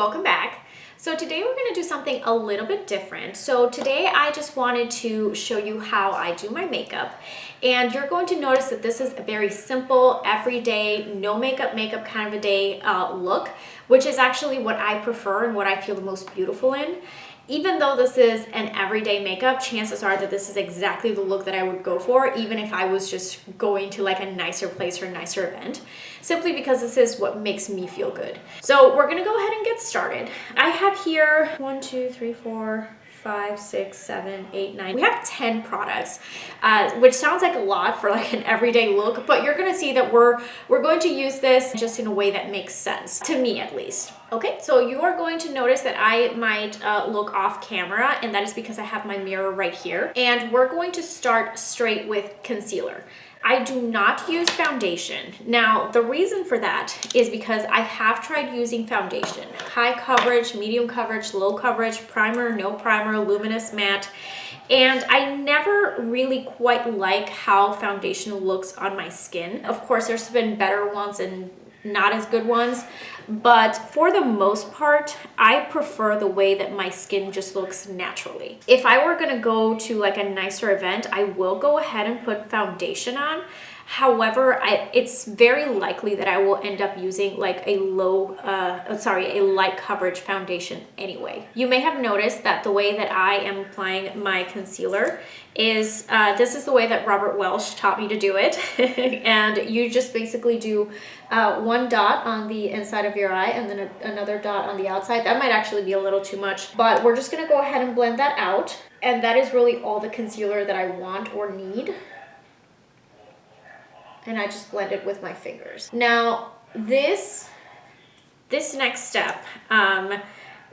welcome back. So today we're going to do something a little bit different. So today I just wanted to show you how I do my makeup, and you're going to notice that this is a very simple, everyday, no makeup kind of a day look, which is actually what I prefer and what I feel the most beautiful in. Even though this is an everyday makeup, chances are that this is exactly the look that I would go for, even if I was just going to like a nicer place or a nicer event, simply because this is what makes me feel good. So we're gonna go ahead and get started. I have here 1, 2, 3, 4, 5, 6, 7, 8, 9. We have 10 products, which sounds like a lot for like an everyday look, but you're gonna see that we're going to use this just in a way that makes sense, to me at least. Okay, so you are going to notice that I might look off camera, and that is because I have my mirror right here. And we're going to start straight with concealer. I do not use foundation. Now, the reason for that is because I have tried using foundation. High coverage, medium coverage, low coverage, primer, no primer, luminous matte. And I never really quite like how foundation looks on my skin. Of course, there's been better ones and not as good ones, but for the most part, I prefer the way that my skin just looks naturally. If I were gonna go to like a nicer event, I will go ahead and put foundation on. However, it's very likely that I will end up using like a light coverage foundation anyway. You may have noticed that the way that I am applying my concealer is, this is the way that Robert Welsh taught me to do it. And you just basically do one dot on the inside of your eye and then another dot on the outside. That might actually be a little too much, but we're just gonna go ahead and blend that out. And that is really all the concealer that I want or need. And I just blend it with my fingers. Now, this next step,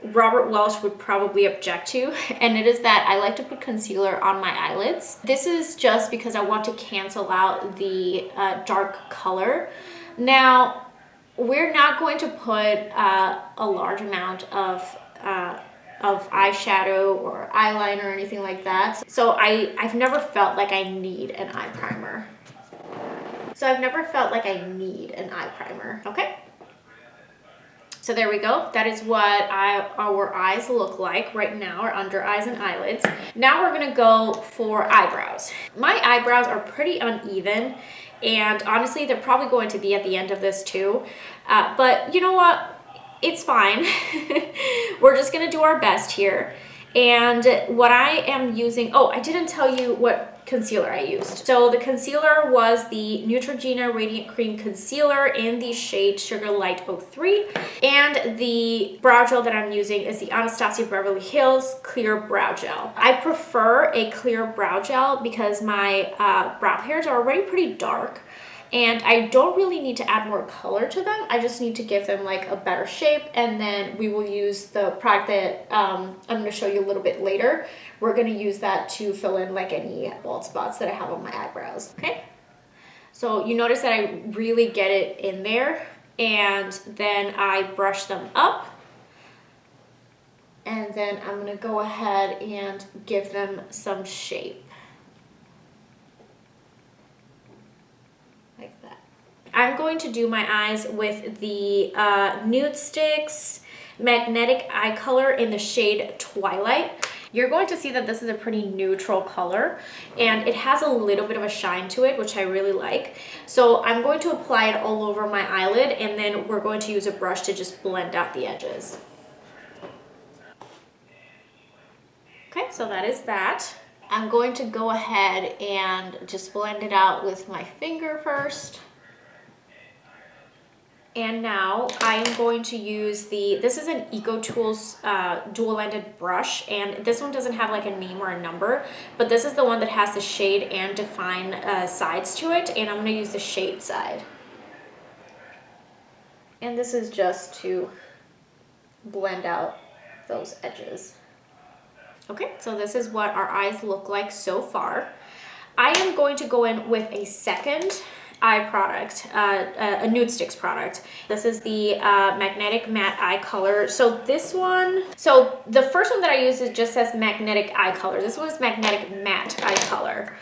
Robert Welsh would probably object to, and it is that I like to put concealer on my eyelids. This is just because I want to cancel out the dark color. Now, we're not going to put a large amount of eyeshadow or eyeliner or anything like that. So I've never felt like I need an eye primer. Okay? So there we go. That is what our eyes look like right now, our under eyes and eyelids. Now we're gonna go for eyebrows. My eyebrows are pretty uneven, and honestly, they're probably going to be at the end of this too. But you know what? It's fine. We're just gonna do our best here. And what I am using, oh, I didn't tell you what concealer I used. So the concealer was the Neutrogena Radiant Cream Concealer in the shade Sugar Light 03. And the brow gel that I'm using is the Anastasia Beverly Hills Clear Brow Gel. I prefer a clear brow gel because my brow hairs are already pretty dark, and I don't really need to add more color to them. I just need to give them like a better shape, and then we will use the product that I'm gonna show you a little bit later. We're gonna use that to fill in like any bald spots that I have on my eyebrows, okay? So you notice that I really get it in there, and then I brush them up, and then I'm gonna go ahead and give them some shape. Like that. I'm going to do my eyes with the Nude Sticks Magnetic Eye Color in the shade Twilight. You're going to see that this is a pretty neutral color, and it has a little bit of a shine to it, which I really like. So I'm going to apply it all over my eyelid, and then we're going to use a brush to just blend out the edges. Okay, so that is that. I'm going to go ahead and just blend it out with my finger first. And now I am going to use this is an EcoTools dual-ended brush, and this one doesn't have like a name or a number, but this is the one that has the shade and define sides to it, and I'm gonna use the shade side. And this is just to blend out those edges. Okay, so this is what our eyes look like so far. I am going to go in with a second eye product, a Nude Sticks product. This is the Magnetic Matte Eye Color. So this one, so the first one that I use is just says Magnetic Eye Color. This one is Magnetic Matte Eye Color.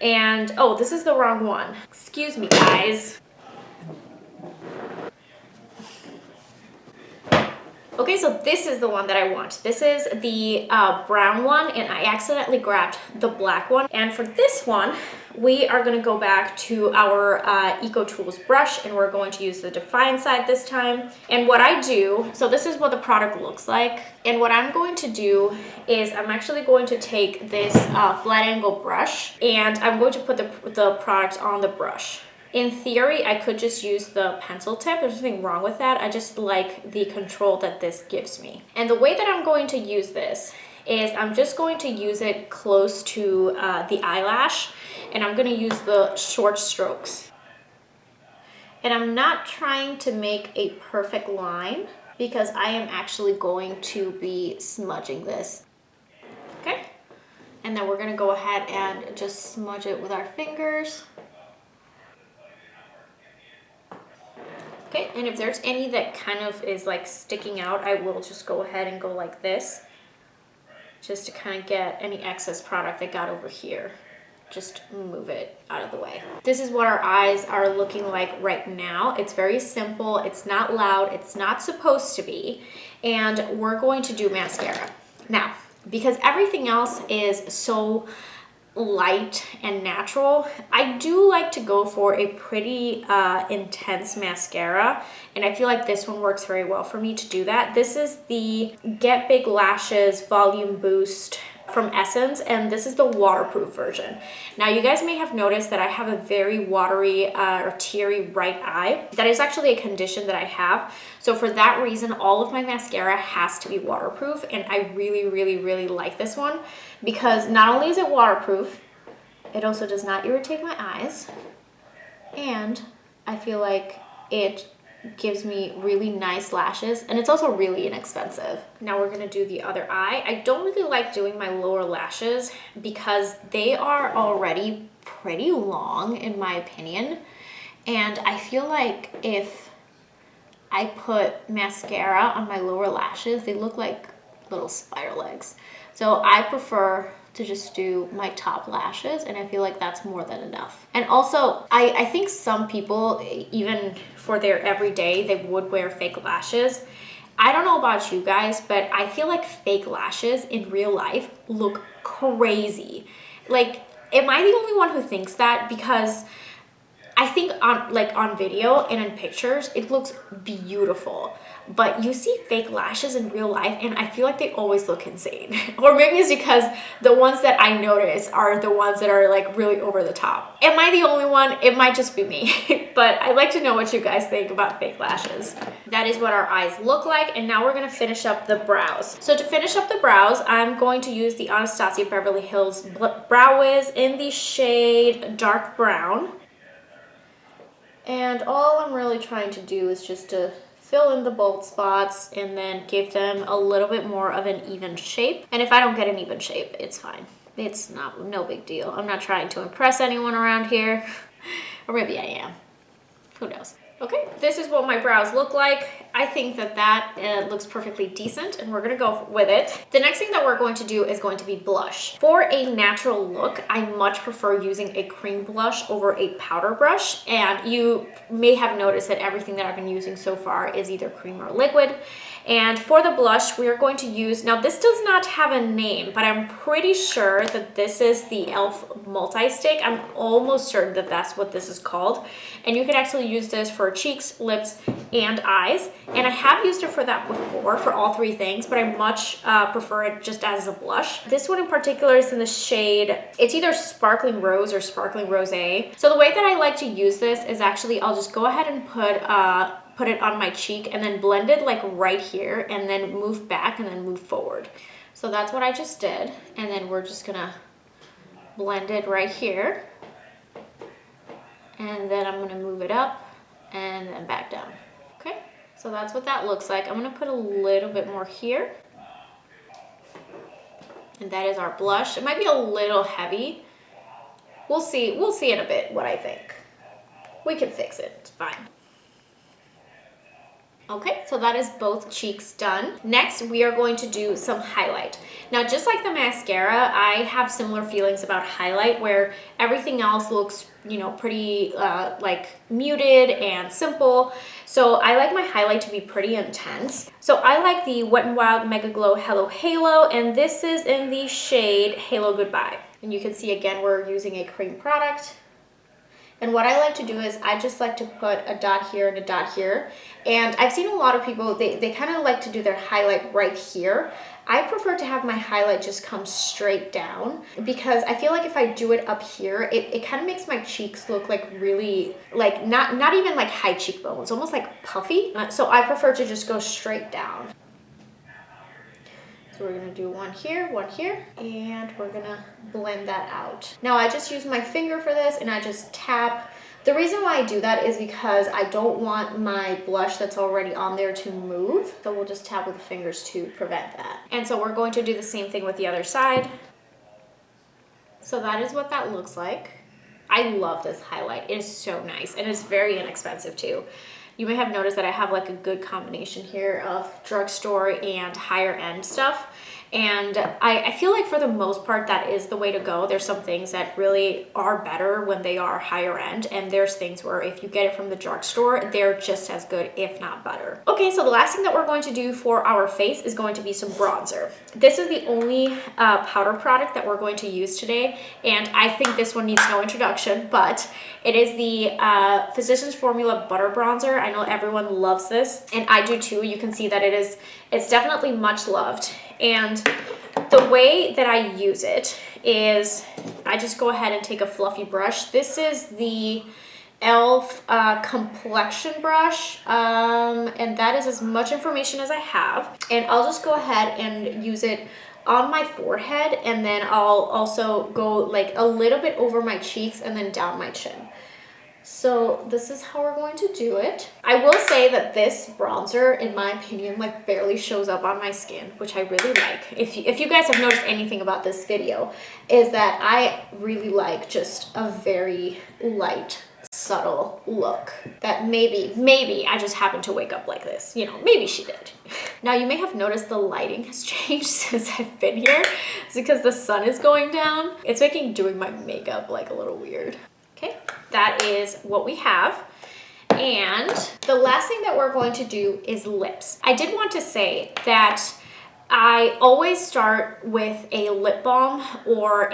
And, oh, this is the wrong one. Excuse me, guys. Okay, so this is the one that I want. This is the brown one, and I accidentally grabbed the black one. And for this one, we are gonna go back to our Eco Tools brush, and we're going to use the Define side this time. And what I do, so this is what the product looks like. And what I'm going to do is I'm actually going to take this flat angle brush, and I'm going to put the product on the brush. In theory, I could just use the pencil tip. There's nothing wrong with that. I just like the control that this gives me. And the way that I'm going to use this is I'm just going to use it close to the eyelash, and I'm gonna use the short strokes. And I'm not trying to make a perfect line because I am actually going to be smudging this. Okay? And then we're gonna go ahead and just smudge it with our fingers. Okay, and if there's any that kind of is like sticking out, I will just go ahead and go like this, just to kind of get any excess product that got over here. Just move it out of the way. This is what our eyes are looking like right now. It's very simple, it's not loud, it's not supposed to be, and we're going to do mascara. Now, because everything else is so light and natural, I do like to go for a pretty intense mascara, and I feel like this one works very well for me to do that. This is the Get Big Lashes Volume Boost from Essence, and this is the waterproof version. Now, you guys may have noticed that I have a very watery or teary right eye. That is actually a condition that I have. So for that reason, all of my mascara has to be waterproof, and I really, really, really like this one because not only is it waterproof, it also does not irritate my eyes, and I feel like it gives me really nice lashes, and it's also really inexpensive. Now we're gonna do the other eye. I don't really like doing my lower lashes because they are already pretty long in my opinion, and I feel like if I put mascara on my lower lashes, they look like little spider legs. So I prefer to just do my top lashes, and I feel like that's more than enough. And also, I think some people, even for their everyday, they would wear fake lashes. I don't know about you guys, but I feel like fake lashes in real life look crazy. Like, am I the only one who thinks that? Because I think on video and in pictures, it looks beautiful. But you see fake lashes in real life, and I feel like they always look insane. Or maybe it's because the ones that I notice are the ones that are like really over the top. Am I the only one? It might just be me. But I'd like to know what you guys think about fake lashes. That is what our eyes look like, and now we're gonna finish up the brows. So to finish up the brows, I'm going to use the Anastasia Beverly Hills Brow Wiz in the shade Dark Brown. And all I'm really trying to do is just to fill in the bold spots and then give them a little bit more of an even shape. And if I don't get an even shape, it's fine. It's no big deal. I'm not trying to impress anyone around here. Or maybe I am. Who knows? Okay, this is what my brows look like. I think that looks perfectly decent, and we're gonna go with it. The next thing that we're going to do is going to be blush. For a natural look, I much prefer using a cream blush over a powder brush, and you may have noticed that everything that I've been using so far is either cream or liquid. And for the blush, we are going to use, now this does not have a name, but I'm pretty sure that this is the e.l.f. multi-stick. I'm almost certain that that's what this is called. And you can actually use this for cheeks, lips, and eyes. And I have used it for that before, for all three things, but I much prefer it just as a blush. This one in particular is in the shade, it's either Sparkling Rose or Sparkling Rosé. So the way that I like to use this is actually, I'll just go ahead and put it on my cheek and then blend it like right here and then move back and then move forward. So that's what I just did. And then we're just gonna blend it right here. And then I'm gonna move it up and then back down. Okay, so that's what that looks like. I'm gonna put a little bit more here. And that is our blush. It might be a little heavy. We'll see in a bit what I think. We can fix it, it's fine. Okay, so that is both cheeks done. Next, we are going to do some highlight. Now, just like the mascara, I have similar feelings about highlight where everything else looks you know, pretty like muted and simple. So I like my highlight to be pretty intense. So I like the Wet n Wild Mega Glow Hello Halo, and this is in the shade Halo Goodbye. And you can see again, we're using a cream product. And what I like to do is I just like to put a dot here and a dot here. And I've seen a lot of people, they kind of like to do their highlight right here. I prefer to have my highlight just come straight down because I feel like if I do it up here, it kind of makes my cheeks look like really, like not even like high cheekbones, almost like puffy. So I prefer to just go straight down. So we're gonna do one here, and we're gonna blend that out. Now I just use my finger for this and I just tap. The reason why I do that is because I don't want my blush that's already on there to move. So we'll just tap with the fingers to prevent that. And so we're going to do the same thing with the other side. So that is what that looks like. I love this highlight. It is so nice and it's very inexpensive too. You may have noticed that I have like a good combination here of drugstore and higher end stuff. And I feel like for the most part, that is the way to go. There's some things that really are better when they are higher end. And there's things where if you get it from the drugstore, they're just as good, if not better. Okay, so the last thing that we're going to do for our face is going to be some bronzer. This is the only powder product that we're going to use today. And I think this one needs no introduction, but it is the Physicians Formula Butter Bronzer. I know everyone loves this, and I do too. You can see that it's definitely much loved. And the way that I use it is I just go ahead and take a fluffy brush. This is the e.l.f. complexion brush, and that is as much information as I have. And I'll just go ahead and use it on my forehead, and then I'll also go like a little bit over my cheeks and then down my chin. So this is how we're going to do it. I will say that this bronzer, in my opinion, like barely shows up on my skin, which I really like. If you guys have noticed anything about this video, is that I really like just a very light, subtle look that maybe I just happened to wake up like this. You know, maybe she did. Now you may have noticed the lighting has changed since I've been here. It's because the sun is going down. It's making doing my makeup like a little weird. Okay, that is what we have. And the last thing that we're going to do is lips. I did want to say that I always start with a lip balm or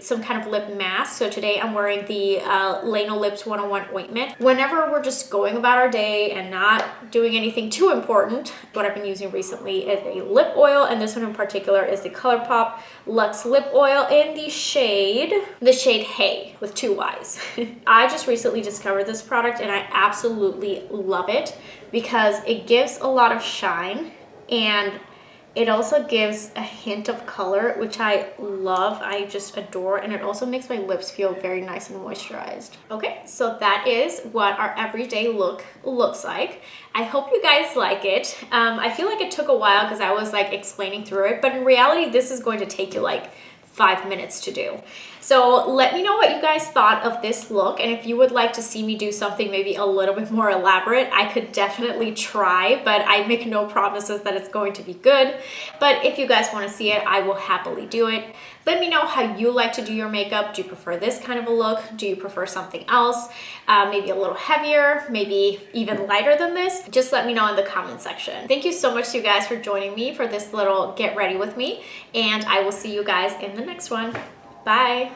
some kind of lip mask. So today I'm wearing the Lano Lips 101 ointment. Whenever we're just going about our day and not doing anything too important, what I've been using recently is a lip oil, and this one in particular is the ColourPop Luxe Lip Oil in the shade Hey with 2 Y's. I just recently discovered this product and I absolutely love it because it gives a lot of shine and it also gives a hint of color, which I love. I just adore, and it also makes my lips feel very nice and moisturized. Okay, so that is what our everyday look looks like. I hope you guys like it. I feel like it took a while because I was like explaining through it, but in reality, this is going to take you like 5 minutes to do. So let me know what you guys thought of this look, and if you would like to see me do something maybe a little bit more elaborate, I could definitely try, but I make no promises that it's going to be good. But if you guys want to see it, I will happily do it. Let me know how you like to do your makeup. Do you prefer this kind of a look? Do you prefer something else? Maybe a little heavier, maybe even lighter than this? Just let me know in the comment section. Thank you so much to you guys for joining me for this little get ready with me, and I will see you guys in the next one. Bye.